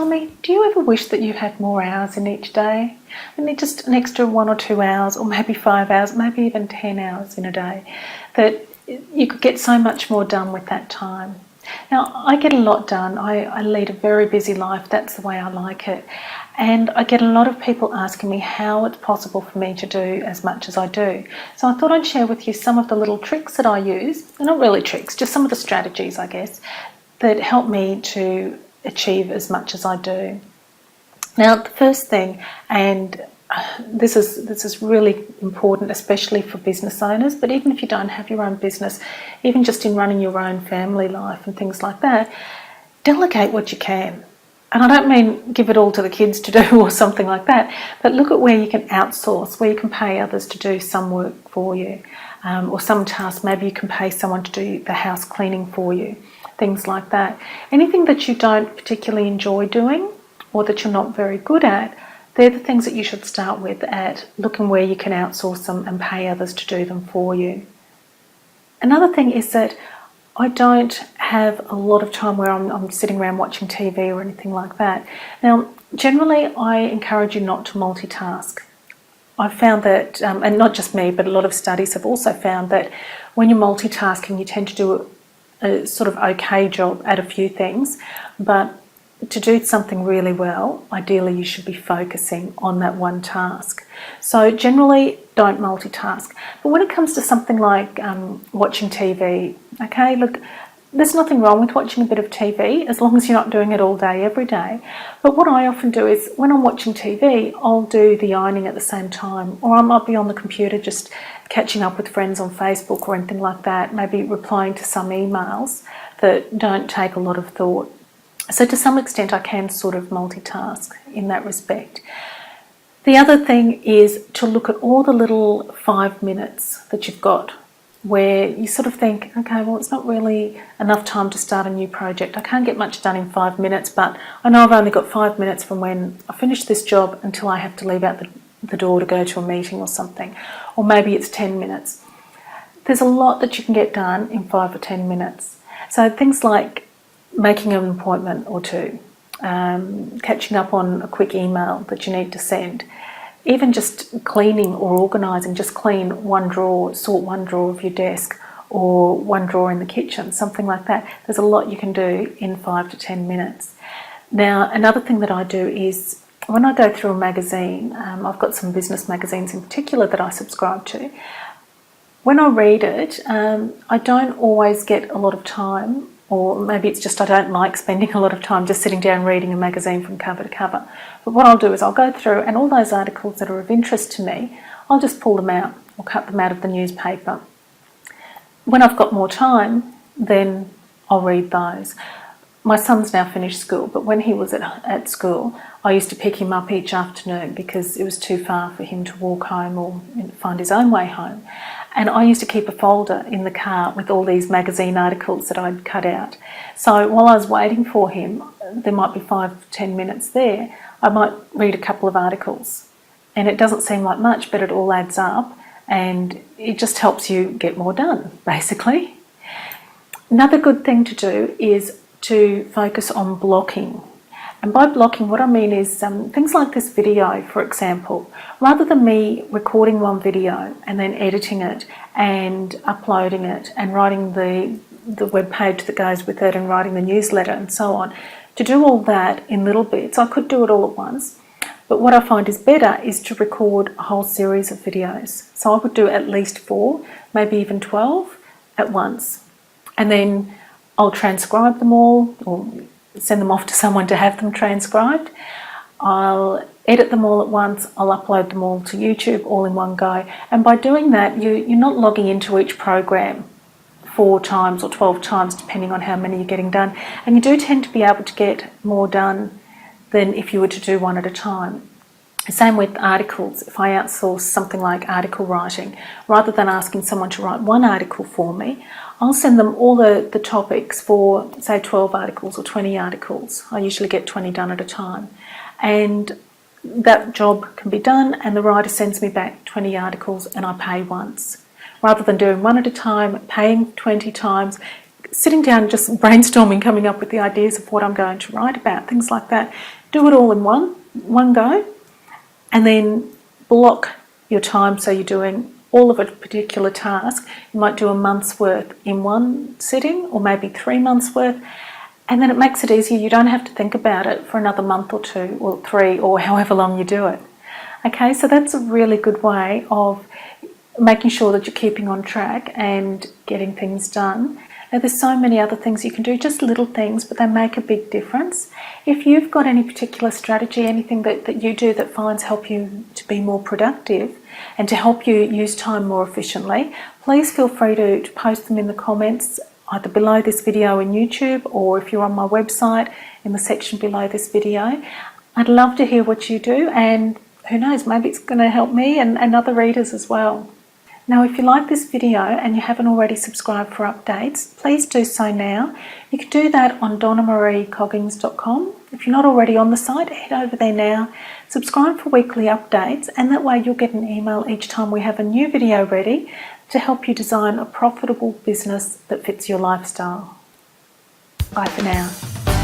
tell me, do you ever wish that you had more hours in each day? Maybe just an extra 1 or 2 hours, or maybe 5 hours, maybe even 10 hours in a day, that you could get so much more done with that time. Now, I get a lot done. I lead a very busy life. That's the way I like it. And I get a lot of people asking me how it's possible for me to do as much as I do. So I thought I'd share with you some of the little tricks that I use. They're not really tricks, just some of the strategies, I guess, that help me to achieve as much as I do. Now, the first thing, and this is really important, especially for business owners, but even if you don't have your own business, even just in running your own family life and things like that, delegate what you can. And I don't mean give it all to the kids to do or something like that, but look at where you can outsource, where you can pay others to do some work for you, or some tasks. Maybe you can pay someone to do the house cleaning for you, things like that. Anything that you don't particularly enjoy doing or that you're not very good at, they're the things that you should start with, at looking where you can outsource them and pay others to do them for you. Another thing is that I don't have a lot of time where I'm sitting around watching TV or anything like that. Now, generally, I encourage you not to multitask. I've found that, and not just me, but a lot of studies have also found that when you're multitasking, you tend to do a sort of okay job at a few things, but to do something really well, ideally you should be focusing on that one task. So generally, don't multitask. But when it comes to something like watching TV, okay, look, there's nothing wrong with watching a bit of TV as long as you're not doing it all day, every day. But what I often do is when I'm watching TV, I'll do the ironing at the same time, or I might be on the computer just catching up with friends on Facebook or anything like that, maybe replying to some emails that don't take a lot of thought. So to some extent, I can sort of multitask in that respect. The other thing is to look at all the little 5 minutes that you've got where you sort of think, okay, well, it's not really enough time to start a new project. I can't get much done in 5 minutes, but I know I've only got 5 minutes from when I finish this job until I have to leave out the door to go to a meeting or something. Or maybe it's 10 minutes. There's a lot that you can get done in 5 or 10 minutes. So things like making an appointment or two, catching up on a quick email that you need to send, even just cleaning or organising, just clean one drawer, sort one drawer of your desk or one drawer in the kitchen, something like that. There's a lot you can do in 5 to 10 minutes. Now, another thing that I do is when I go through a magazine, I've got some business magazines in particular that I subscribe to. When I read it, I don't always get a lot of time, or maybe it's just I don't like spending a lot of time just sitting down reading a magazine from cover to cover. But what I'll do is I'll go through, and all those articles that are of interest to me, I'll just pull them out or cut them out of the newspaper. When I've got more time, then I'll read those. My son's now finished school, but when he was at school, I used to pick him up each afternoon because it was too far for him to walk home or find his own way home. And I used to keep a folder in the car with all these magazine articles that I'd cut out. So while I was waiting for him, there might be 5 to 10 minutes there, I might read a couple of articles. And it doesn't seem like much, but it all adds up, and it just helps you get more done, basically. Another good thing to do is to focus on blocking. And by blocking, what I mean is things like this video, for example. Rather than me recording one video and then editing it and uploading it and writing the web page that goes with it and writing the newsletter and so on, to do all that in little bits, I could do it all at once. But what I find is better is to record a whole series of videos. So I would do at least 4, maybe even 12 at once. And then I'll transcribe them all, or send them off to someone to have them transcribed. I'll edit them all at once. I'll upload them all to YouTube all in one go. And by doing that, you're not logging into each program 4 times or 12 times, depending on how many you're getting done. And you do tend to be able to get more done than if you were to do one at a time. Same with articles. If I outsource something like article writing, rather than asking someone to write one article for me, I'll send them all the topics for, say, 12 articles or 20 articles. I usually get 20 done at a time. And that job can be done, and the writer sends me back 20 articles and I pay once. Rather than doing one at a time, paying 20 times, sitting down, just brainstorming, coming up with the ideas of what I'm going to write about, things like that. Do it all in one go, and then block your time. So you're doing all of a particular task. You might do a month's worth in one sitting, or maybe 3 months worth, and then it makes it easier. You don't have to think about it for another month or 2 or 3 or however long you do it. Okay, so that's a really good way of making sure that you're keeping on track and getting things done. Now, there's so many other things you can do, just little things, but they make a big difference. If you've got any particular strategy, anything that you do that finds help you to be more productive and to help you use time more efficiently, please feel free to post them in the comments, either below this video in YouTube, or if you're on my website, in the section below this video. I'd love to hear what you do, and who knows, maybe it's going to help me and other readers as well. Now, if you like this video and you haven't already subscribed for updates, please do so now. You can do that on Donna-Marie.com. If you're not already on the site, head over there now, subscribe for weekly updates, and that way you'll get an email each time we have a new video ready to help you design a profitable business that fits your lifestyle. Bye for now.